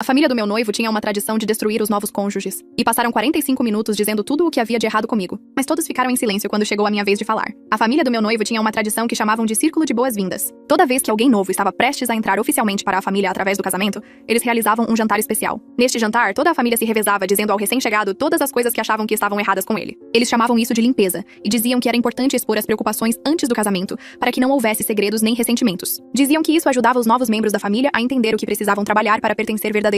A família do meu noivo tinha uma tradição de destruir os novos cônjuges, e passaram 45 minutos dizendo tudo o que havia de errado comigo, mas todos ficaram em silêncio quando chegou a minha vez de falar. A família do meu noivo tinha uma tradição que chamavam de Círculo de Boas-Vindas. Toda vez que alguém novo estava prestes a entrar oficialmente para a família através do casamento, eles realizavam um jantar especial. Neste jantar, toda a família se revezava dizendo ao recém-chegado todas as coisas que achavam que estavam erradas com ele. Eles chamavam isso de limpeza, e diziam que era importante expor as preocupações antes do casamento, para que não houvesse segredos nem ressentimentos. Diziam que isso ajudava os novos membros da família a entender o que precisavam trabalhar para pertencer verdadeiramente.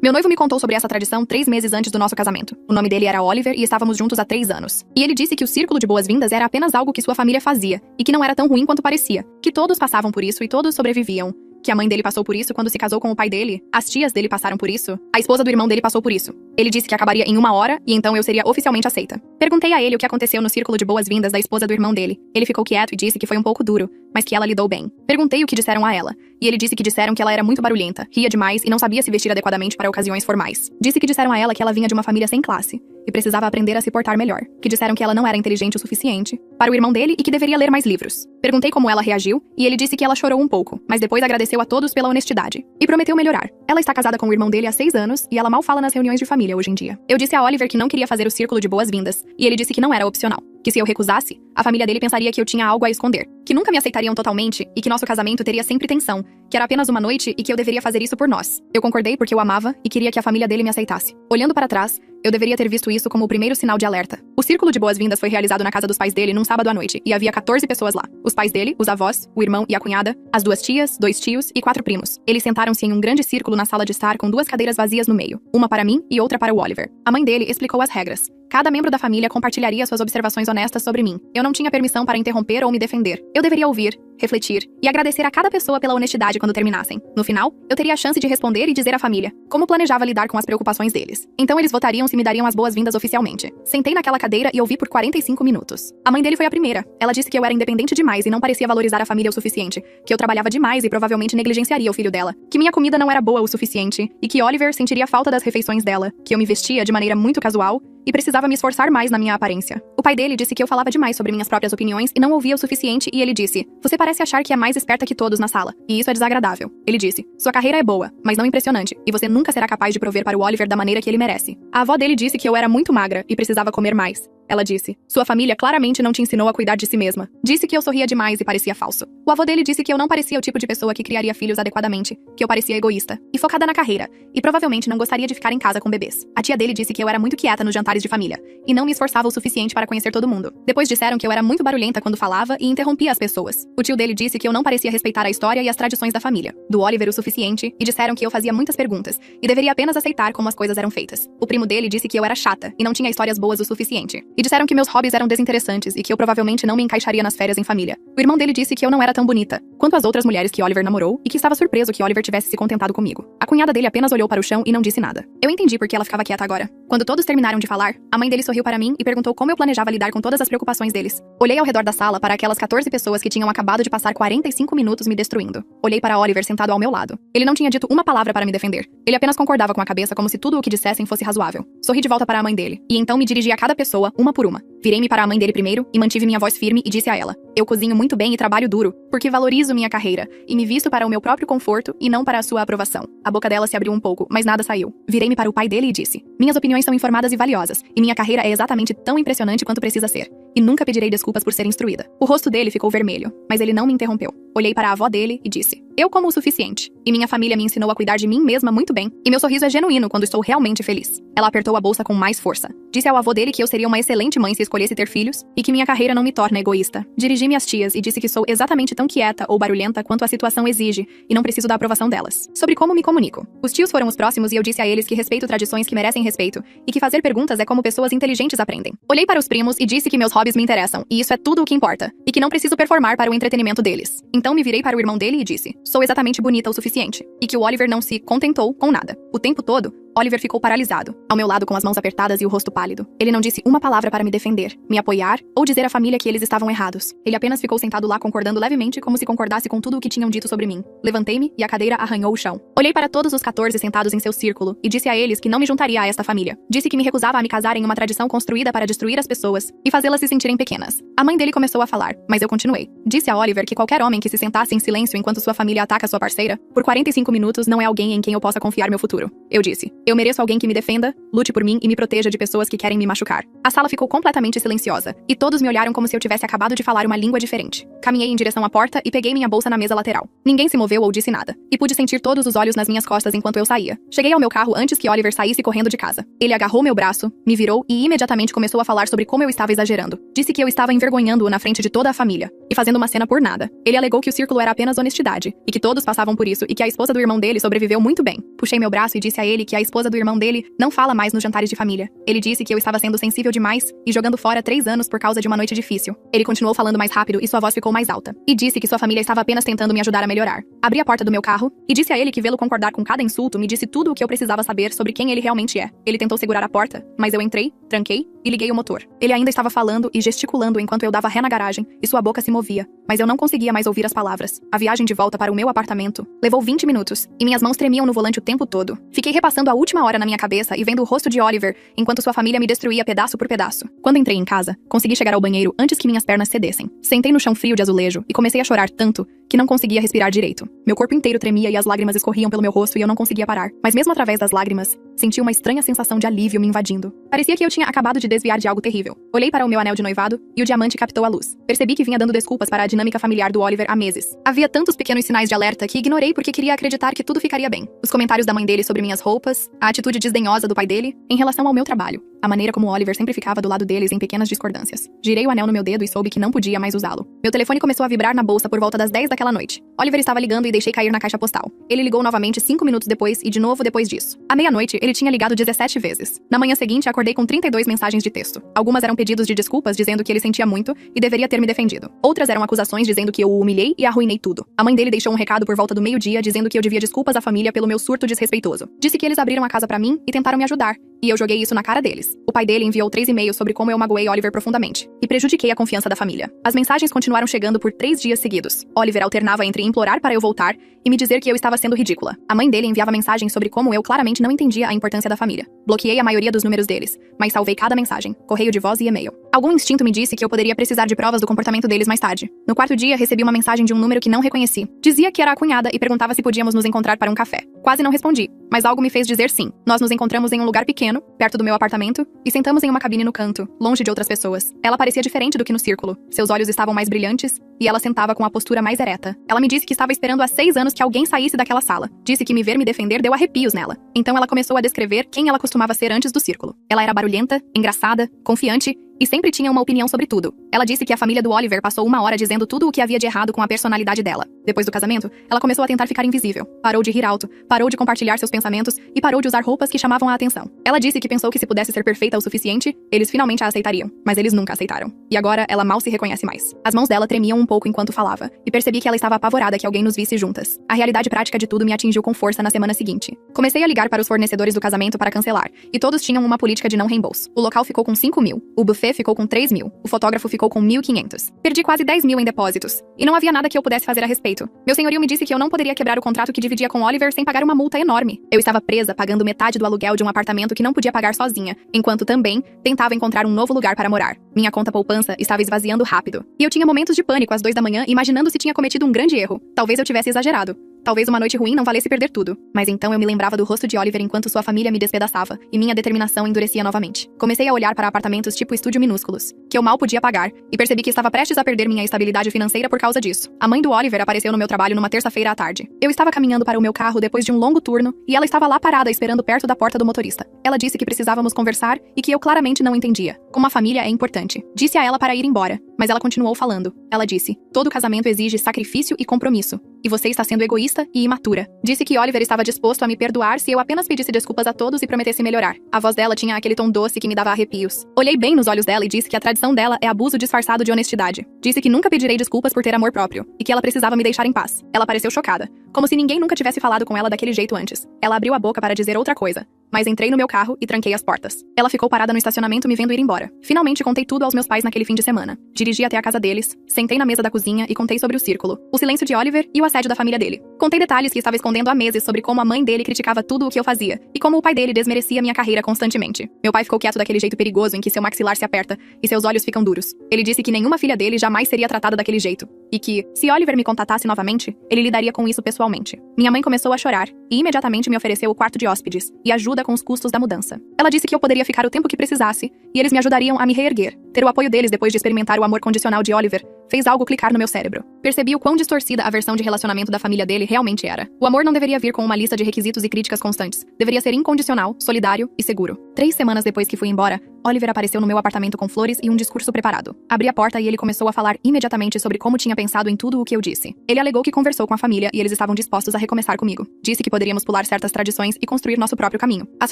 Meu noivo me contou sobre essa tradição 3 meses antes do nosso casamento. O nome dele era Oliver e estávamos juntos há 3 anos. E ele disse que o Círculo de Boas-Vindas era apenas algo que sua família fazia, e que não era tão ruim quanto parecia, que todos passavam por isso e todos sobreviviam. Que a mãe dele passou por isso quando se casou com o pai dele, as tias dele passaram por isso, a esposa do irmão dele passou por isso. Ele disse que acabaria em 1 hora e então eu seria oficialmente aceita. Perguntei a ele o que aconteceu no Círculo de Boas-Vindas da esposa do irmão dele. Ele ficou quieto e disse que foi um pouco duro, mas que ela lidou bem. Perguntei o que disseram a ela, e ele disse que disseram que ela era muito barulhenta, ria demais e não sabia se vestir adequadamente para ocasiões formais. Disse que disseram a ela que ela vinha de uma família sem classe e precisava aprender a se portar melhor. Que disseram que ela não era inteligente o suficiente para o irmão dele e que deveria ler mais livros. Perguntei como ela reagiu e ele disse que ela chorou um pouco, mas depois agradeceu a todos pela honestidade e prometeu melhorar. Ela está casada com o irmão dele há 6 anos e ela mal fala nas reuniões de família hoje em dia. Eu disse a Oliver que não queria fazer o Círculo de Boas-Vindas e ele disse que não era opcional. Que se eu recusasse, a família dele pensaria que eu tinha algo a esconder, que nunca me aceitariam totalmente e que nosso casamento teria sempre tensão, que era apenas uma noite e que eu deveria fazer isso por nós. Eu concordei porque eu amava e queria que a família dele me aceitasse. Olhando para trás, eu deveria ter visto isso como o primeiro sinal de alerta. O Círculo de Boas-Vindas foi realizado na casa dos pais dele num sábado à noite e havia 14 pessoas lá. Os pais dele, os avós, o irmão e a cunhada, as 2 tias, 2 tios e 4 primos. Eles sentaram-se em um grande círculo na sala de estar com 2 cadeiras vazias no meio, uma para mim e outra para o Oliver. A mãe dele explicou as regras. Cada membro da família compartilharia suas observações honestas sobre mim. Eu não tinha permissão para interromper ou me defender. Eu deveria ouvir, refletir e agradecer a cada pessoa pela honestidade quando terminassem. No final, eu teria a chance de responder e dizer à família como planejava lidar com as preocupações deles. Então eles votariam se me dariam as boas-vindas oficialmente. Sentei naquela cadeira e ouvi por 45 minutos. A mãe dele foi a primeira. Ela disse que eu era independente demais e não parecia valorizar a família o suficiente, que eu trabalhava demais e provavelmente negligenciaria o filho dela, que minha comida não era boa o suficiente e que Oliver sentiria falta das refeições dela, que eu me vestia de maneira muito casual e precisava me esforçar mais na minha aparência. O pai dele disse que eu falava demais sobre minhas próprias opiniões e não ouvia o suficiente e ele disse: "Você parece achar que é mais esperta que todos na sala, e isso é desagradável." Ele disse: "Sua carreira é boa, mas não impressionante, e você nunca será capaz de prover para o Oliver da maneira que ele merece." A avó dele disse que eu era muito magra e precisava comer mais. Ela disse: "Sua família claramente não te ensinou a cuidar de si mesma." Disse que eu sorria demais e parecia falso. O avô dele disse que eu não parecia o tipo de pessoa que criaria filhos adequadamente, que eu parecia egoísta e focada na carreira, e provavelmente não gostaria de ficar em casa com bebês. A tia dele disse que eu era muito quieta nos jantares de família, e não me esforçava o suficiente para conhecer todo mundo. Depois disseram que eu era muito barulhenta quando falava e interrompia as pessoas. O tio dele disse que eu não parecia respeitar a história e as tradições da família, do Oliver o suficiente, e disseram que eu fazia muitas perguntas, e deveria apenas aceitar como as coisas eram feitas. O primo dele disse que eu era chata, e não tinha histórias boas o suficiente. E disseram que meus hobbies eram desinteressantes e que eu provavelmente não me encaixaria nas férias em família. O irmão dele disse que eu não era tão bonita quanto as outras mulheres que Oliver namorou e que estava surpreso que Oliver tivesse se contentado comigo. A cunhada dele apenas olhou para o chão e não disse nada. Eu entendi porque ela ficava quieta agora. Quando todos terminaram de falar, a mãe dele sorriu para mim e perguntou como eu planejava lidar com todas as preocupações deles. Olhei ao redor da sala para aquelas 14 pessoas que tinham acabado de passar 45 minutos me destruindo. Olhei para Oliver sentado ao meu lado. Ele não tinha dito uma palavra para me defender. Ele apenas concordava com a cabeça como se tudo o que dissessem fosse razoável. Sorri de volta para a mãe dele, e então me dirigi a cada pessoa, uma por uma. Virei-me para a mãe dele primeiro e mantive minha voz firme e disse a ela: "Eu cozinho muito bem e trabalho duro, porque valorizo minha carreira, e me visto para o meu próprio conforto e não para a sua aprovação." A boca dela se abriu um pouco, mas nada saiu. Virei-me para o pai dele e disse: "Minhas opiniões são informadas e valiosas, e minha carreira é exatamente tão impressionante quanto precisa ser. E nunca pedirei desculpas por ser instruída." O rosto dele ficou vermelho, mas ele não me interrompeu. Olhei para a avó dele e disse: "Eu como o suficiente, e minha família me ensinou a cuidar de mim mesma muito bem, e meu sorriso é genuíno quando estou realmente feliz." Ela apertou a bolsa com mais força. Disse ao avô dele que eu seria uma excelente mãe se escolhesse ter filhos, e que minha carreira não me torna egoísta. Dirigi-me às tias e disse que sou exatamente tão quieta ou barulhenta quanto a situação exige, e não preciso da aprovação delas. Sobre como me comunico. Os tios foram os próximos e eu disse a eles que respeito tradições que merecem respeito, e que fazer perguntas é como pessoas inteligentes aprendem. Olhei para os primos e disse que meus hobbies me interessam, e isso é tudo o que importa, e que não preciso performar para o entretenimento deles. Então me virei para o irmão dele e disse: "Sou exatamente bonita o suficiente", e que o Oliver não se contentou com nada. O tempo todo, Oliver ficou paralisado, ao meu lado com as mãos apertadas e o rosto pálido. Ele não disse uma palavra para me defender, me apoiar ou dizer à família que eles estavam errados. Ele apenas ficou sentado lá concordando levemente, como se concordasse com tudo o que tinham dito sobre mim. Levantei-me e a cadeira arranhou o chão. Olhei para todos os 14 sentados em seu círculo e disse a eles que não me juntaria a esta família. Disse que me recusava a me casar em uma tradição construída para destruir as pessoas e fazê-las se sentirem pequenas. A mãe dele começou a falar, mas eu continuei. Disse a Oliver que qualquer homem que se sentasse em silêncio enquanto sua família ataca sua parceira, por 45 minutos não é alguém em quem eu possa confiar meu futuro. Eu disse, eu mereço alguém que me defenda, lute por mim e me proteja de pessoas que querem me machucar. A sala ficou completamente silenciosa, e todos me olharam como se eu tivesse acabado de falar uma língua diferente. Caminhei em direção à porta e peguei minha bolsa na mesa lateral. Ninguém se moveu ou disse nada, e pude sentir todos os olhos nas minhas costas enquanto eu saía. Cheguei ao meu carro antes que Oliver saísse correndo de casa. Ele agarrou meu braço, me virou e imediatamente começou a falar sobre como eu estava exagerando. Disse que eu estava envergonhando-o na frente de toda a família, e fazendo uma cena por nada. Ele alegou que o círculo era apenas honestidade, e que todos passavam por isso, e que a esposa do irmão dele sobreviveu muito bem. Puxei meu braço e disse a ele que a esposa do irmão dele não fala mais nos jantares de família. Ele disse que eu estava sendo sensível demais e jogando fora 3 anos por causa de uma noite difícil. Ele continuou falando mais rápido e sua voz ficou mais alta. E disse que sua família estava apenas tentando me ajudar a melhorar. Abri a porta do meu carro e disse a ele que vê-lo concordar com cada insulto me disse tudo o que eu precisava saber sobre quem ele realmente é. Ele tentou segurar a porta, mas eu entrei, tranquei e liguei o motor. Ele ainda estava falando e gesticulando enquanto eu dava ré na garagem e sua boca se movia, mas eu não conseguia mais ouvir as palavras. A viagem de volta para o meu apartamento levou 20 minutos e minhas mãos tremiam no volante o tempo todo. Fiquei repassando a última hora na minha cabeça e vendo o rosto de Oliver enquanto sua família me destruía pedaço por pedaço. Quando entrei em casa, consegui chegar ao banheiro antes que minhas pernas cedessem. Sentei no chão frio de azulejo e comecei a chorar tanto que não conseguia respirar direito. Meu corpo inteiro tremia e as lágrimas escorriam pelo meu rosto e eu não conseguia parar. Mas mesmo através das lágrimas, senti uma estranha sensação de alívio me invadindo. Parecia que eu tinha acabado de desviar de algo terrível. Olhei para o meu anel de noivado e o diamante captou a luz. Percebi que vinha dando desculpas para a dinâmica familiar do Oliver há meses. Havia tantos pequenos sinais de alerta que ignorei porque queria acreditar que tudo ficaria bem. Os comentários da mãe dele sobre minhas roupas, a atitude desdenhosa do pai dele em relação ao meu trabalho, a maneira como Oliver sempre ficava do lado deles em pequenas discordâncias. Girei o anel no meu dedo e soube que não podia mais usá-lo. Meu telefone começou a vibrar na bolsa por volta das 10 daquela noite. Oliver estava ligando e deixei cair na caixa postal. Ele ligou novamente 5 minutos depois e de novo depois disso. À meia-noite, ele tinha ligado 17 vezes. Na manhã seguinte, acordei com 32 mensagens de texto. Algumas eram pedidos de desculpas dizendo que ele sentia muito e deveria ter me defendido. Outras eram acusações dizendo que eu o humilhei e arruinei tudo. A mãe dele deixou um recado por volta do meio-dia dizendo que eu devia desculpas à família pelo meu surto desrespeitoso. Disse que eles abriram a casa pra mim e tentaram me ajudar. E eu joguei isso na cara deles. O pai dele enviou 3 e-mails sobre como eu magoei Oliver profundamente e prejudiquei a confiança da família. As mensagens continuaram chegando por 3 dias seguidos. Oliver alternava entre implorar para eu voltar e me dizer que eu estava sendo ridícula. A mãe dele enviava mensagens sobre como eu claramente não entendia a importância da família. Bloqueei a maioria dos números deles, mas salvei cada mensagem, correio de voz e e-mail. Algum instinto me disse que eu poderia precisar de provas do comportamento deles mais tarde. No 4º dia, recebi uma mensagem de um número que não reconheci. Dizia que era a cunhada e perguntava se podíamos nos encontrar para um café. Quase não respondi, mas algo me fez dizer sim. Nós nos encontramos em um lugar pequeno, perto do meu apartamento, e sentamos em uma cabine no canto, longe de outras pessoas. Ela parecia diferente do que no círculo. Seus olhos estavam mais brilhantes, e ela sentava com a postura mais ereta. Ela me disse que estava esperando há 6 anos que alguém saísse daquela sala. Disse que me ver me defender deu arrepios nela. Então ela começou a descrever quem ela costumava ser antes do círculo. Ela era barulhenta, engraçada, confiante e sempre tinha uma opinião sobre tudo. Ela disse que a família do Oliver passou 1 hora dizendo tudo o que havia de errado com a personalidade dela. Depois do casamento, ela começou a tentar ficar invisível. Parou de rir alto, parou de compartilhar seus pensamentos e parou de usar roupas que chamavam a atenção. Ela disse que pensou que se pudesse ser perfeita o suficiente, eles finalmente a aceitariam. Mas eles nunca aceitaram. E agora ela mal se reconhece mais. As mãos dela tremiam um pouco enquanto falava, e percebi que ela estava apavorada que alguém nos visse juntas. A realidade prática de tudo me atingiu com força na semana seguinte. Comecei a ligar para os fornecedores do casamento para cancelar, e todos tinham uma política de não reembolso. O local ficou com 5 mil, o buffet ficou com 3 mil. O fotógrafo ficou com 1.500. Perdi quase 10 mil em depósitos. E não havia nada que eu pudesse fazer a respeito. Meu senhorio me disse que eu não poderia quebrar o contrato que dividia com Oliver sem pagar uma multa enorme. Eu estava presa, pagando metade do aluguel de um apartamento que não podia pagar sozinha, enquanto também tentava encontrar um novo lugar para morar. Minha conta poupança estava esvaziando rápido. E eu tinha momentos de pânico às 2 da manhã, imaginando se tinha cometido um grande erro. Talvez eu tivesse exagerado. Talvez uma noite ruim não valesse perder tudo. Mas então eu me lembrava do rosto de Oliver enquanto sua família me despedaçava, e minha determinação endurecia novamente. Comecei a olhar para apartamentos tipo estúdio minúsculos, que eu mal podia pagar, e percebi que estava prestes a perder minha estabilidade financeira por causa disso. A mãe do Oliver apareceu no meu trabalho numa terça-feira à tarde. Eu estava caminhando para o meu carro depois de um longo turno, e ela estava lá parada esperando perto da porta do motorista. Ela disse que precisávamos conversar e que eu claramente não entendia. Como a família é importante. Disse a ela para ir embora, mas ela continuou falando. Ela disse: todo casamento exige sacrifício e compromisso. E você está sendo egoísta e imatura. Disse que Oliver estava disposto a me perdoar se eu apenas pedisse desculpas a todos e prometesse melhorar. A voz dela tinha aquele tom doce que me dava arrepios. Olhei bem nos olhos dela e disse que a tradição dela é abuso disfarçado de honestidade. Disse que nunca pedirei desculpas por ter amor próprio e que ela precisava me deixar em paz. Ela pareceu chocada, como se ninguém nunca tivesse falado com ela daquele jeito antes. Ela abriu a boca para dizer outra coisa, mas entrei no meu carro e tranquei as portas. Ela ficou parada no estacionamento me vendo ir embora. Finalmente contei tudo aos meus pais naquele fim de semana. Dirigi até a casa deles, sentei na mesa da cozinha e contei sobre o círculo, o silêncio de Oliver e o assédio da família dele. Contei detalhes que estava escondendo há meses sobre como a mãe dele criticava tudo o que eu fazia e como o pai dele desmerecia minha carreira constantemente. Meu pai ficou quieto daquele jeito perigoso em que seu maxilar se aperta e seus olhos ficam duros. Ele disse que nenhuma filha dele jamais seria tratada daquele jeito e que, se Oliver me contatasse novamente, ele lidaria com isso pessoalmente. Minha mãe começou a chorar e imediatamente me ofereceu o quarto de hóspedes e ajuda com os custos da mudança. Ela disse que eu poderia ficar o tempo que precisasse e eles me ajudariam a me reerguer. Ter o apoio deles depois de experimentar o amor condicional de Oliver fez algo clicar no meu cérebro. Percebi o quão distorcida a versão de relacionamento da família dele realmente era. O amor não deveria vir com uma lista de requisitos e críticas constantes. Deveria ser incondicional, solidário e seguro. 3 semanas depois que fui embora, Oliver apareceu no meu apartamento com flores e um discurso preparado. Abri a porta e ele começou a falar imediatamente sobre como tinha pensado em tudo o que eu disse. Ele alegou que conversou com a família e eles estavam dispostos a recomeçar comigo. Disse que poderíamos pular certas tradições e construir nosso próprio caminho. As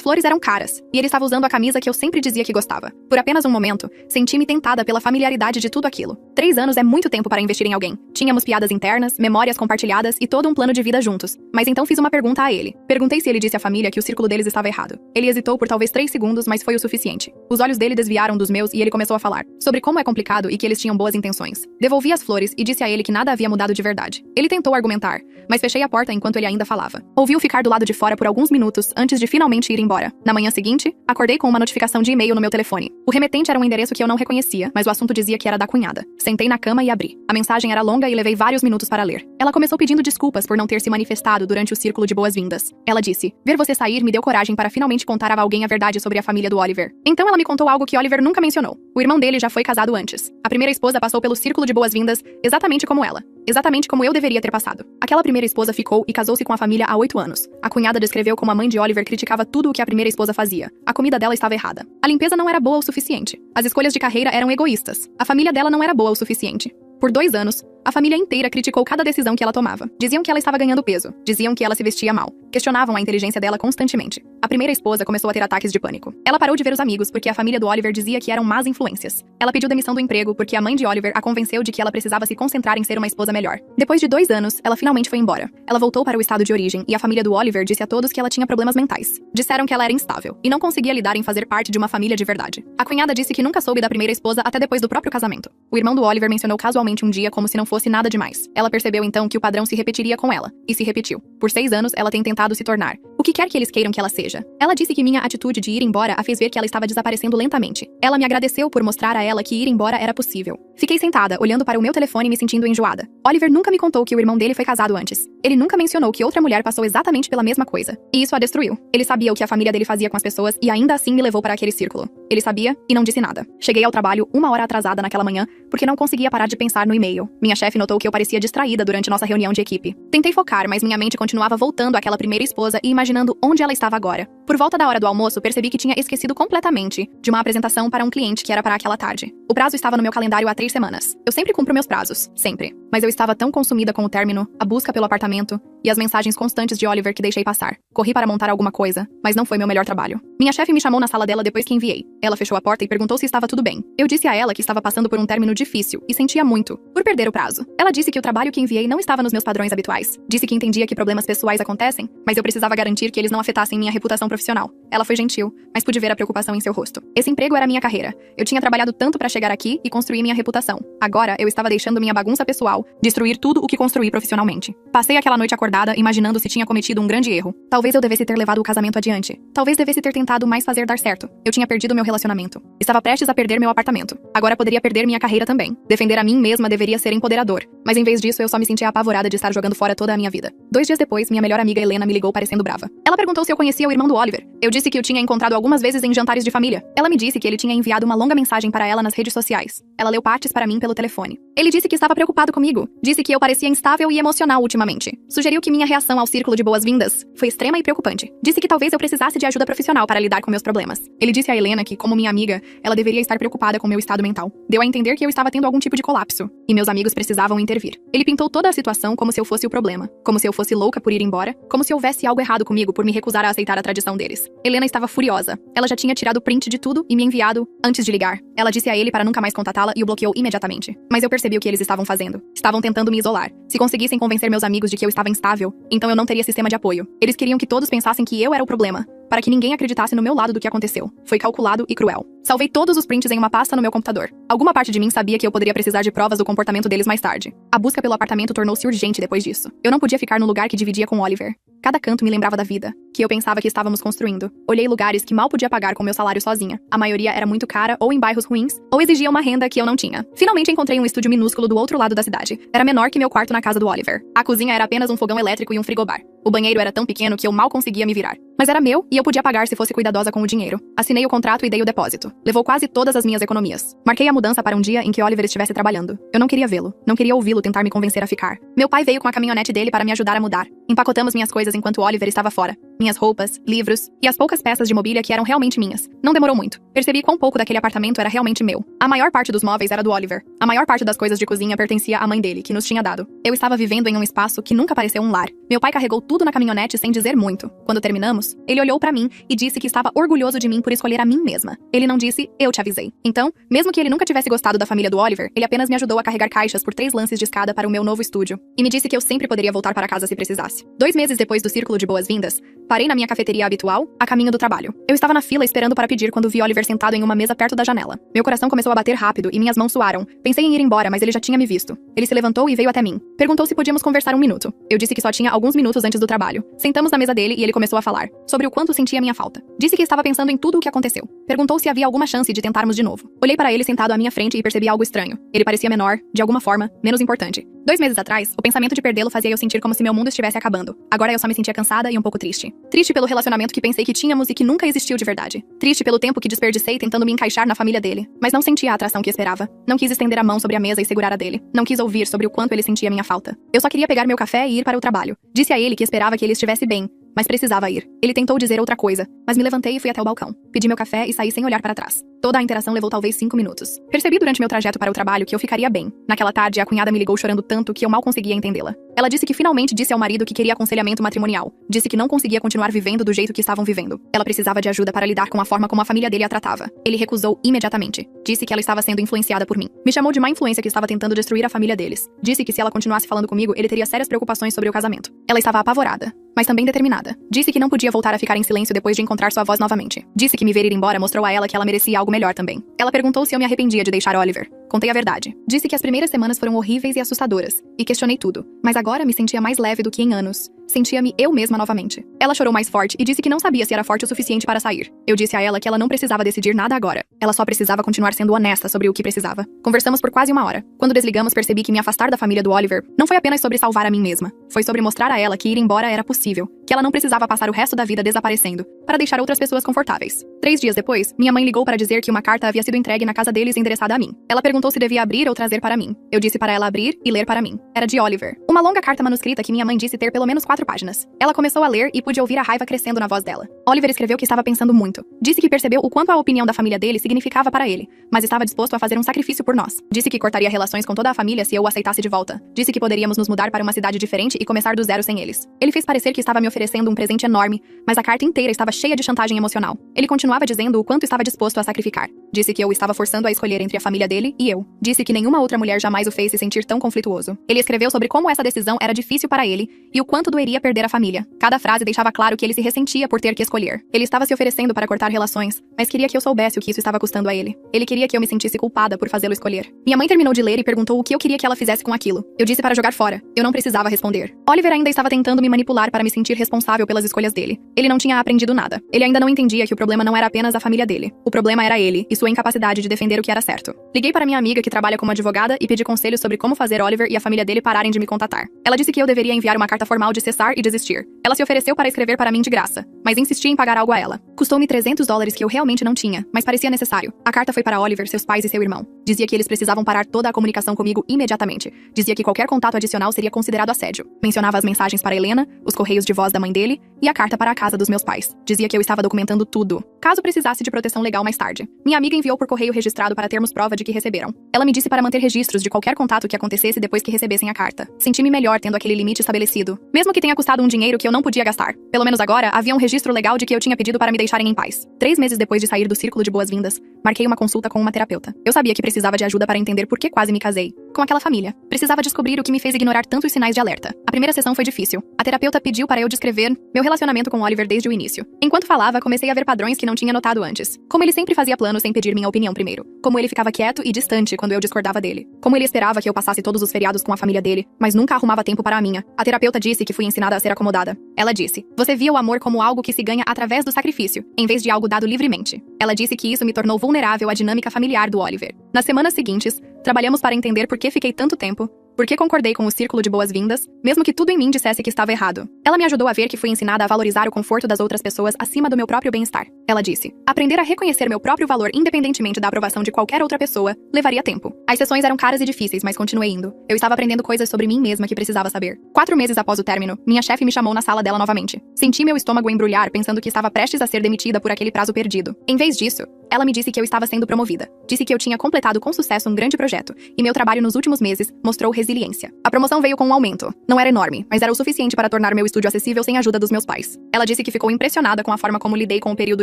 flores eram caras, e ele estava usando a camisa que eu sempre dizia que gostava. Por apenas um momento, senti-me tentada pela familiaridade de tudo aquilo. 3 anos é muito tempo para investir em alguém. Tínhamos piadas internas, memórias compartilhadas e todo um plano de vida juntos. Mas então fiz uma pergunta a ele. Perguntei se ele disse à família que o círculo deles estava errado. Ele hesitou por talvez 3 segundos, mas foi o suficiente. Os olhos dele desviaram dos meus e ele começou a falar sobre como é complicado e que eles tinham boas intenções. Devolvi as flores e disse a ele que nada havia mudado de verdade. Ele tentou argumentar, mas fechei a porta enquanto ele ainda falava. Ouvi-o ficar do lado de fora por alguns minutos antes de finalmente ir embora. Na manhã seguinte, acordei com uma notificação de e-mail no meu telefone. O remetente era um endereço que eu não reconhecia, mas o assunto dizia que era da cunhada. Sentei na cama e abri. A mensagem era longa e levei vários minutos para ler. Ela começou pedindo desculpas por não ter se manifestado durante o círculo de boas-vindas. Ela disse: "Ver você sair me deu coragem para finalmente contar a alguém a verdade sobre a família do Oliver." Então ela me contou algo que Oliver nunca mencionou. O irmão dele já foi casado antes. A primeira esposa passou pelo círculo de boas-vindas exatamente como ela. Exatamente como eu deveria ter passado. Aquela primeira esposa ficou e casou-se com a família há 8 anos. A cunhada descreveu como a mãe de Oliver criticava tudo o que a primeira esposa fazia. A comida dela estava errada. A limpeza não era boa o suficiente. As escolhas de carreira eram egoístas. A família dela não era boa o suficiente. Por 2 anos, a família inteira criticou cada decisão que ela tomava. Diziam que ela estava ganhando peso. Diziam que ela se vestia mal. Questionavam a inteligência dela constantemente. A primeira esposa começou a ter ataques de pânico. Ela parou de ver os amigos porque a família do Oliver dizia que eram más influências. Ela pediu demissão do emprego porque a mãe de Oliver a convenceu de que ela precisava se concentrar em ser uma esposa melhor. Depois de 2 anos, ela finalmente foi embora. Ela voltou para o estado de origem e a família do Oliver disse a todos que ela tinha problemas mentais. Disseram que ela era instável e não conseguia lidar em fazer parte de uma família de verdade. A cunhada disse que nunca soube da primeira esposa até depois do próprio casamento. O irmão do Oliver mencionou casualmente um dia como se não fosse nada demais. Ela percebeu então que o padrão se repetiria com ela, e se repetiu. Por 6 anos, ela tem tentado se tornar o que quer que eles queiram que ela seja. Ela disse que minha atitude de ir embora a fez ver que ela estava desaparecendo lentamente. Ela me agradeceu por mostrar a ela que ir embora era possível. Fiquei sentada, olhando para o meu telefone e me sentindo enjoada. Oliver nunca me contou que o irmão dele foi casado antes. Ele nunca mencionou que outra mulher passou exatamente pela mesma coisa. E isso a destruiu. Ele sabia o que a família dele fazia com as pessoas e ainda assim me levou para aquele círculo. Ele sabia e não disse nada. Cheguei ao trabalho 1 hora atrasada naquela manhã porque não conseguia parar de pensar no e-mail. Minha chefe notou que eu parecia distraída durante nossa reunião de equipe. Tentei focar, mas minha mente continuava voltando àquela primeira esposa e imaginando onde ela estava agora. Por volta da hora do almoço, percebi que tinha esquecido completamente de uma apresentação para um cliente que era para aquela tarde. O prazo estava no meu calendário há 3 semanas. Eu sempre cumpro meus prazos, sempre. Mas eu estava tão consumida com o término, a busca pelo apartamento e as mensagens constantes de Oliver que deixei passar. Corri para montar alguma coisa, mas não foi meu melhor trabalho. Minha chefe me chamou na sala dela depois que enviei. Ela fechou a porta e perguntou se estava tudo bem. Eu disse a ela que estava passando por um término difícil e sentia muito por perder o prazo. Ela disse que o trabalho que enviei não estava nos meus padrões habituais. Disse que entendia que problemas pessoais acontecem, mas eu precisava garantir que eles não afetassem minha reputação profissional. Ela foi gentil, mas pude ver a preocupação em seu rosto. Esse emprego era minha carreira. Eu tinha trabalhado tanto para chegar aqui e construir minha reputação. Agora, eu estava deixando minha bagunça pessoal destruir tudo o que construí profissionalmente. Passei aquela noite acordada, imaginando se tinha cometido um grande erro. Talvez eu devesse ter levado o casamento adiante. Talvez devesse ter tentado mais fazer dar certo. Eu tinha perdido meu relacionamento. Estava prestes a perder meu apartamento. Agora poderia perder minha carreira também. Defender a mim mesma deveria ser empoderador. Mas em vez disso, eu só me sentia apavorada de estar jogando fora toda a minha vida. 2 dias depois, minha melhor amiga Helena me ligou parecendo brava. Ela perguntou se eu conhecia o irmão do Oliver. Eu disse que o tinha encontrado algumas vezes em jantares de família. Ela me disse que ele tinha enviado uma longa mensagem para ela nas redes sociais. Ela leu partes para mim pelo telefone. Ele disse que estava preocupado comigo. Disse que eu parecia instável e emocional ultimamente. Sugeriu que minha reação ao círculo de boas-vindas foi extrema e preocupante. Disse que talvez eu precisasse de ajuda profissional para lidar com meus problemas. Ele disse a Helena que, como minha amiga, ela deveria estar preocupada com meu estado mental. Deu a entender que eu estava tendo algum tipo de colapso, e meus amigos precisavam intervir. Ele pintou toda a situação como se eu fosse o problema, como se eu fosse louca por ir embora, como se houvesse algo errado comigo por me recusar a aceitar a tradição deles. Helena estava furiosa. Ela já tinha tirado print de tudo e me enviado antes de ligar. Ela disse a ele para nunca mais contatá-la e o bloqueou imediatamente. Mas eu percebi o que eles estavam fazendo. Estavam tentando me isolar. Se conseguissem convencer meus amigos de que eu estava instável, então eu não teria sistema de apoio. Eles queriam que todos pensassem que eu era o problema. para que ninguém acreditasse no meu lado do que aconteceu. Foi calculado e cruel. Salvei todos os prints em uma pasta no meu computador. Alguma parte de mim sabia que eu poderia precisar de provas do comportamento deles mais tarde. A busca pelo apartamento tornou-se urgente depois disso. Eu não podia ficar no lugar que dividia com Oliver. Cada canto me lembrava da vida, que eu pensava que estávamos construindo. Olhei lugares que mal podia pagar com meu salário sozinha. A maioria era muito cara, ou em bairros ruins, ou exigia uma renda que eu não tinha. Finalmente encontrei um estúdio minúsculo do outro lado da cidade. Era menor que meu quarto na casa do Oliver. A cozinha era apenas um fogão elétrico e um frigobar. O banheiro era tão pequeno que eu mal conseguia me virar. Mas era meu e eu podia pagar se fosse cuidadosa com o dinheiro. Assinei o contrato e dei o depósito. Levou quase todas as minhas economias. Marquei a mudança para um dia em que Oliver estivesse trabalhando. Eu não queria vê-lo. Não queria ouvi-lo tentar me convencer a ficar. Meu pai veio com a caminhonete dele para me ajudar a mudar. Empacotamos minhas coisas enquanto Oliver estava fora. Minhas roupas, livros e as poucas peças de mobília que eram realmente minhas. Não demorou muito. Percebi quão pouco daquele apartamento era realmente meu. A maior parte dos móveis era do Oliver. A maior parte das coisas de cozinha pertencia à mãe dele, que nos tinha dado. Eu estava vivendo em um espaço que nunca pareceu um lar. Meu pai carregou tudo na caminhonete sem dizer muito. Quando terminamos, ele olhou para mim e disse que estava orgulhoso de mim por escolher a mim mesma. Ele não disse, eu te avisei. Então, mesmo que ele nunca tivesse gostado da família do Oliver, ele apenas me ajudou a carregar caixas por 3 lances de escada para o meu novo estúdio. E me disse que eu sempre poderia voltar para casa se precisasse. 2 meses depois do círculo de boas-vindas, parei na minha cafeteria habitual, a caminho do trabalho. Eu estava na fila esperando para pedir quando vi Oliver sentado em uma mesa perto da janela. Meu coração começou a bater rápido e minhas mãos suaram. Pensei em ir embora, mas ele já tinha me visto. Ele se levantou e veio até mim. Perguntou se podíamos conversar 1 minuto. Eu disse que só tinha alguns minutos antes do trabalho. Sentamos na mesa dele e ele começou a falar sobre o quanto sentia minha falta. Disse que estava pensando em tudo o que aconteceu. Perguntou se havia alguma chance de tentarmos de novo. Olhei para ele sentado à minha frente e percebi algo estranho. Ele parecia menor, de alguma forma, menos importante. 2 meses atrás, o pensamento de perdê-lo fazia eu sentir como se meu mundo estivesse acabando. Agora eu só me sentia cansada e um pouco triste. Triste pelo relacionamento que pensei que tínhamos e que nunca existiu de verdade. Triste pelo tempo que desperdicei tentando me encaixar na família dele. Mas não sentia a atração que esperava. Não quis estender a mão sobre a mesa e segurar a dele. Não quis ouvir sobre o quanto ele sentia minha falta. Eu só queria pegar meu café e ir para o trabalho. Disse a ele que esperava que ele estivesse bem, mas precisava ir. Ele tentou dizer outra coisa, mas me levantei e fui até o balcão. Pedi meu café e saí sem olhar para trás. Toda a interação levou talvez 5 minutos. Percebi durante meu trajeto para o trabalho que eu ficaria bem. Naquela tarde, a cunhada me ligou chorando tanto que eu mal conseguia entendê-la. Ela disse que finalmente disse ao marido que queria aconselhamento matrimonial. Disse que não conseguia continuar vivendo do jeito que estavam vivendo. Ela precisava de ajuda para lidar com a forma como a família dele a tratava. Ele recusou imediatamente. Disse que ela estava sendo influenciada por mim. Me chamou de má influência que estava tentando destruir a família deles. Disse que se ela continuasse falando comigo, ele teria sérias preocupações sobre o casamento. Ela estava apavorada, mas também determinada. Disse que não podia voltar a ficar em silêncio depois de encontrar sua voz novamente. Disse que me ver ir embora mostrou a ela que ela merecia algo melhor também. Ela perguntou se eu me arrependia de deixar Oliver. Contei a verdade. Disse que as primeiras semanas foram horríveis e assustadoras. E questionei tudo. Mas agora me sentia mais leve do que em anos. Sentia-me eu mesma novamente. Ela chorou mais forte e disse que não sabia se era forte o suficiente para sair. Eu disse a ela que ela não precisava decidir nada agora. Ela só precisava continuar sendo honesta sobre o que precisava. Conversamos por quase 1 hora. Quando desligamos, percebi que me afastar da família do Oliver não foi apenas sobre salvar a mim mesma. Foi sobre mostrar a ela que ir embora era possível. Que ela não precisava passar o resto da vida desaparecendo, para deixar outras pessoas confortáveis. 3 dias depois, minha mãe ligou para dizer que uma carta havia sido entregue na casa deles endereçada a mim. Ela perguntou se devia abrir ou trazer para mim. Eu disse para ela abrir e ler para mim. Era de Oliver. Uma longa carta manuscrita que minha mãe disse ter pelo menos 4 páginas. Ela começou a ler e pude ouvir a raiva crescendo na voz dela. Oliver escreveu que estava pensando muito. Disse que percebeu o quanto a opinião da família dele significava para ele, mas estava disposto a fazer um sacrifício por nós. Disse que cortaria relações com toda a família se eu o aceitasse de volta. Disse que poderíamos nos mudar para uma cidade diferente e começar do zero sem eles. Ele fez parecer que estava me oferecendo um presente enorme, mas a carta inteira estava cheia de chantagem emocional. Ele continuava dizendo o quanto estava disposto a sacrificar. Disse que eu estava forçando a escolher entre a família dele e eu. Disse que nenhuma outra mulher jamais o fez se sentir tão conflituoso. Ele escreveu sobre como essa decisão era difícil para ele e o quanto doeria perder a família. Cada frase deixava claro que ele se ressentia por ter que escolher. Ele estava se oferecendo para cortar relações, mas queria que eu soubesse o que isso estava custando a ele. Ele queria que eu me sentisse culpada por fazê-lo escolher. Minha mãe terminou de ler e perguntou o que eu queria que ela fizesse com aquilo. Eu disse para jogar fora. Eu não precisava responder. Oliver ainda estava tentando me manipular para me sentir responsável pelas escolhas dele. Ele não tinha aprendido nada. Ele ainda não entendia que o problema não era apenas a família dele. O problema era ele e sua incapacidade de defender o que era certo. Liguei para minha amiga que trabalha como advogada e pedi conselhos sobre como fazer Oliver e a família dele pararem de me contatar. Ela disse que eu deveria enviar uma carta formal de cessar e desistir. Ela se ofereceu para escrever para mim de graça, mas insisti em pagar algo a ela. Custou-me $300 que eu realmente não tinha, mas parecia necessário. A carta foi para Oliver, seus pais e seu irmão. Dizia que eles precisavam parar toda a comunicação comigo imediatamente. Dizia que qualquer contato adicional seria considerado assédio. Mencionava as mensagens para Helena, os correios de voz da mãe dele e a carta para a casa dos meus pais. Dizia que eu estava documentando tudo, caso precisasse de proteção legal mais tarde. Minha amiga enviou por correio registrado para termos prova de que receberam. Ela me disse para manter registros de qualquer contato que acontecesse depois que recebessem a carta. Senti-me melhor tendo aquele limite estabelecido, mesmo que tenha custado um dinheiro que eu não podia gastar. Pelo menos agora, havia um registro legal de que eu tinha pedido para me deixar deixarem em paz. 3 meses depois de sair do círculo de boas-vindas, marquei uma consulta com uma terapeuta. Eu sabia que precisava de ajuda para entender por que quase me casei com aquela família. Precisava descobrir o que me fez ignorar tantos sinais de alerta. A primeira sessão foi difícil. A terapeuta pediu para eu descrever meu relacionamento com Oliver desde o início. Enquanto falava, comecei a ver padrões que não tinha notado antes. Como ele sempre fazia planos sem pedir minha opinião primeiro. Como ele ficava quieto e distante quando eu discordava dele. Como ele esperava que eu passasse todos os feriados com a família dele, mas nunca arrumava tempo para a minha. A terapeuta disse que fui ensinada a ser acomodada. Ela disse: "Você via o amor como algo que se ganha através do sacrifício, em vez de algo dado livremente." Ela disse que isso me tornou vulnerável à dinâmica familiar do Oliver. Nas semanas seguintes, trabalhamos para entender por que fiquei tanto tempo, por que concordei com o círculo de boas-vindas, mesmo que tudo em mim dissesse que estava errado. Ela me ajudou a ver que fui ensinada a valorizar o conforto das outras pessoas acima do meu próprio bem-estar. Ela disse: "Aprender a reconhecer meu próprio valor independentemente da aprovação de qualquer outra pessoa levaria tempo." As sessões eram caras e difíceis, mas continuei indo. Eu estava aprendendo coisas sobre mim mesma que precisava saber. 4 meses após o término, minha chefe me chamou na sala dela novamente. Senti meu estômago embrulhar pensando que estava prestes a ser demitida por aquele prazo perdido. Em vez disso, ela me disse que eu estava sendo promovida. Disse que eu tinha completado com sucesso um grande projeto, e meu trabalho nos últimos meses mostrou resiliência. A promoção veio com um aumento. Não era enorme, mas era o suficiente para tornar meu estúdio acessível sem a ajuda dos meus pais. Ela disse que ficou impressionada com a forma como lidei com o período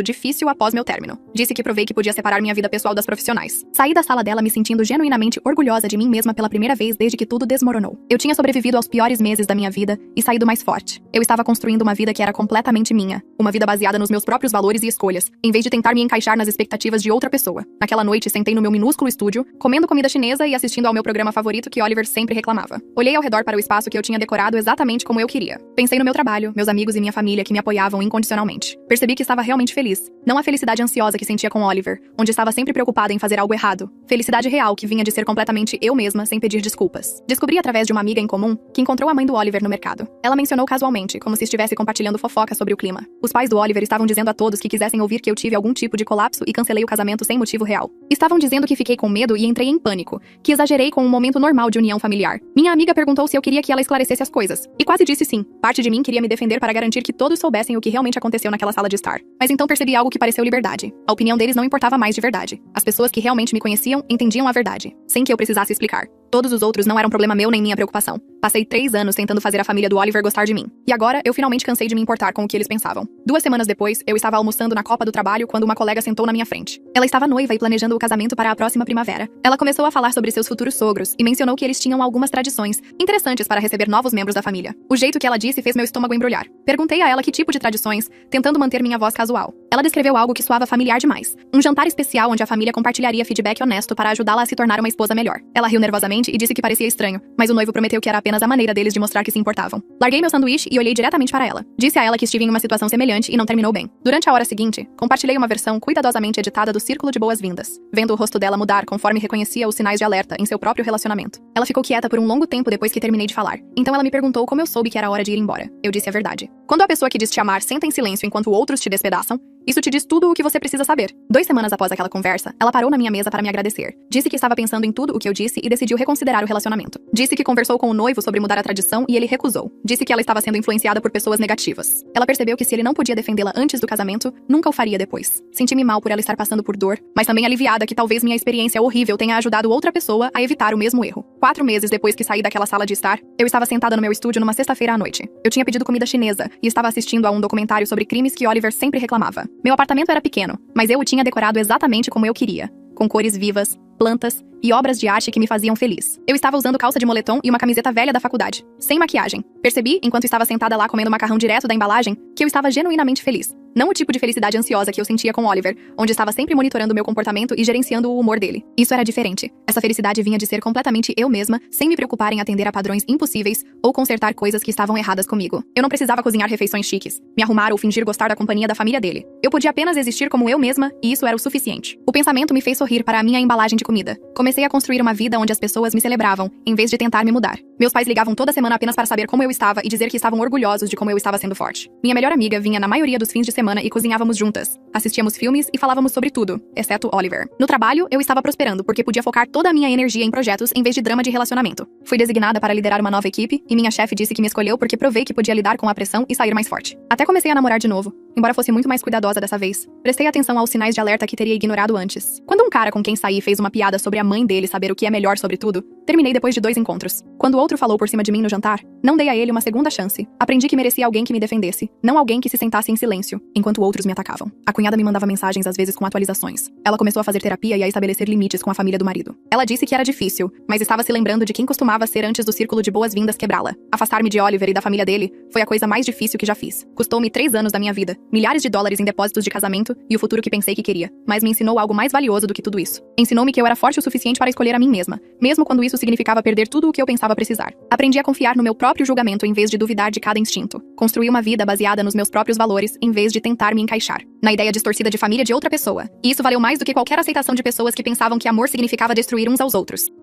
difícil após meu término. Disse que provei que podia separar minha vida pessoal das profissionais. Saí da sala dela me sentindo genuinamente orgulhosa de mim mesma pela primeira vez desde que tudo desmoronou. Eu tinha sobrevivido aos piores meses da minha vida e saído mais forte. Eu estava construindo uma vida que era completamente minha. Uma vida baseada nos meus próprios valores e escolhas, em vez de tentar me encaixar nas expectativas de outra pessoa. Naquela noite, sentei no meu minúsculo estúdio, comendo comida chinesa e assistindo ao meu programa favorito que Oliver sempre reclamava. Olhei ao redor para o espaço que eu tinha decorado exatamente como eu queria. Pensei no meu trabalho, meus amigos e minha família que me apoiavam incondicionalmente. Percebi que estava realmente feliz. Não a felicidade ansiosa que sentia com Oliver, onde estava sempre preocupada em fazer algo errado. Felicidade real que vinha de ser completamente eu mesma sem pedir desculpas. Descobri através de uma amiga em comum que encontrou a mãe do Oliver no mercado. Ela mencionou casualmente, como se estivesse compartilhando fofoca sobre o clima. Os pais do Oliver estavam dizendo a todos que quisessem ouvir que eu tive algum tipo de colapso e cancelei o casamento sem motivo real. Estavam dizendo que fiquei com medo e entrei em pânico, que exagerei com um momento normal de união familiar. Minha amiga perguntou se eu queria que ela esclarecesse as coisas, e quase disse sim. Parte de mim queria me defender para garantir que todos soubessem o que realmente aconteceu naquela sala de estar. Mas então percebi algo que pareceu liberdade. A opinião deles não importava mais de verdade. As pessoas que realmente me conheciam entendiam a verdade, sem que eu precisasse explicar. Todos os outros não eram problema meu nem minha preocupação. Passei 3 anos tentando fazer a família do Oliver gostar de mim. E agora, eu finalmente cansei de me importar com o que eles pensavam. 2 semanas depois, eu estava almoçando na copa do trabalho quando uma colega sentou na minha frente. Ela estava noiva e planejando o casamento para a próxima primavera. Ela começou a falar sobre seus futuros sogros e mencionou que eles tinham algumas tradições interessantes para receber novos membros da família. O jeito que ela disse fez meu estômago embrulhar. Perguntei a ela que tipo de tradições, tentando manter minha voz casual. Ela descreveu algo que soava familiar demais. Um jantar especial onde a família compartilharia feedback honesto para ajudá-la a se tornar uma esposa melhor. Ela riu nervosamente e disse que parecia estranho, mas o noivo prometeu que era apenas a maneira deles de mostrar que se importavam. Larguei meu sanduíche e olhei diretamente para ela. Disse a ela que estive em uma situação semelhante e não terminou bem. Durante a hora seguinte, compartilhei uma versão cuidadosamente editada do Círculo de Boas-Vindas, vendo o rosto dela mudar conforme reconhecia os sinais de alerta em seu próprio relacionamento. Ela ficou quieta por um longo tempo depois que terminei de falar. Então ela me perguntou como eu soube que era hora de ir embora. Eu disse a verdade. Quando a pessoa que diz te amar senta em silêncio enquanto outros te despedaçam, isso te diz tudo o que você precisa saber. 2 semanas após aquela conversa, ela parou na minha mesa para me agradecer. Disse que estava pensando em tudo o que eu disse e decidiu reconsiderar o relacionamento. Disse que conversou com o noivo sobre mudar a tradição e ele recusou. Disse que ela estava sendo influenciada por pessoas negativas. Ela percebeu que se ele não podia defendê-la antes do casamento, nunca o faria depois. Senti-me mal por ela estar passando por dor, mas também aliviada que talvez minha experiência horrível tenha ajudado outra pessoa a evitar o mesmo erro. 4 meses depois que saí daquela sala de estar, eu estava sentada no meu estúdio numa sexta-feira à noite. Eu tinha pedido comida chinesa e estava assistindo a um documentário sobre crimes que Oliver sempre reclamava. Meu apartamento era pequeno, mas eu o tinha decorado exatamente como eu queria, com cores vivas, plantas e obras de arte que me faziam feliz. Eu estava usando calça de moletom e uma camiseta velha da faculdade, sem maquiagem. Percebi, enquanto estava sentada lá comendo macarrão direto da embalagem, que eu estava genuinamente feliz. Não o tipo de felicidade ansiosa que eu sentia com Oliver, onde estava sempre monitorando meu comportamento e gerenciando o humor dele. Isso era diferente. Essa felicidade vinha de ser completamente eu mesma, sem me preocupar em atender a padrões impossíveis ou consertar coisas que estavam erradas comigo. Eu não precisava cozinhar refeições chiques, me arrumar ou fingir gostar da companhia da família dele. Eu podia apenas existir como eu mesma, e isso era o suficiente. O pensamento me fez sorrir para a minha embalagem de comida. Comecei a construir uma vida onde as pessoas me celebravam, em vez de tentar me mudar. Meus pais ligavam toda semana apenas para saber como eu estava e dizer que estavam orgulhosos de como eu estava sendo forte. Minha melhor amiga vinha na maioria dos fins de semana e cozinhávamos juntas. Assistíamos filmes e falávamos sobre tudo, exceto Oliver. No trabalho, eu estava prosperando porque podia focar toda a minha energia em projetos em vez de drama de relacionamento. Fui designada para liderar uma nova equipe e minha chefe disse que me escolheu porque provei que podia lidar com a pressão e sair mais forte. Até comecei a namorar de novo, embora fosse muito mais cuidadosa dessa vez. Prestei atenção aos sinais de alerta que teria ignorado antes. Quando um cara com quem saí fez uma piada sobre a mãe dele saber o que é melhor sobre tudo, Terminei depois de 2 encontros. Quando o outro falou por cima de mim no jantar, não dei a ele uma segunda chance. Aprendi que merecia alguém que me defendesse, não alguém que se sentasse em silêncio, enquanto outros me atacavam. A cunhada me mandava mensagens às vezes com atualizações. Ela começou a fazer terapia e a estabelecer limites com a família do marido. Ela disse que era difícil, mas estava se lembrando de quem costumava ser antes do círculo de boas-vindas quebrá-la. Afastar-me de Oliver e da família dele foi a coisa mais difícil que já fiz. Custou-me 3 anos da minha vida, milhares de dólares em depósitos de casamento e o futuro que pensei que queria. Mas me ensinou algo mais valioso do que tudo isso. Ensinou-me que eu era forte o suficiente para escolher a mim mesma, mesmo quando isso significava perder tudo o que eu pensava precisar. Aprendi a confiar no meu próprio julgamento em vez de duvidar de cada instinto. Construí uma vida baseada nos meus próprios valores em vez de tentar me encaixar na ideia distorcida de família de outra pessoa. E isso valeu mais do que qualquer aceitação de pessoas que pensavam que amor significava destruir uns aos outros.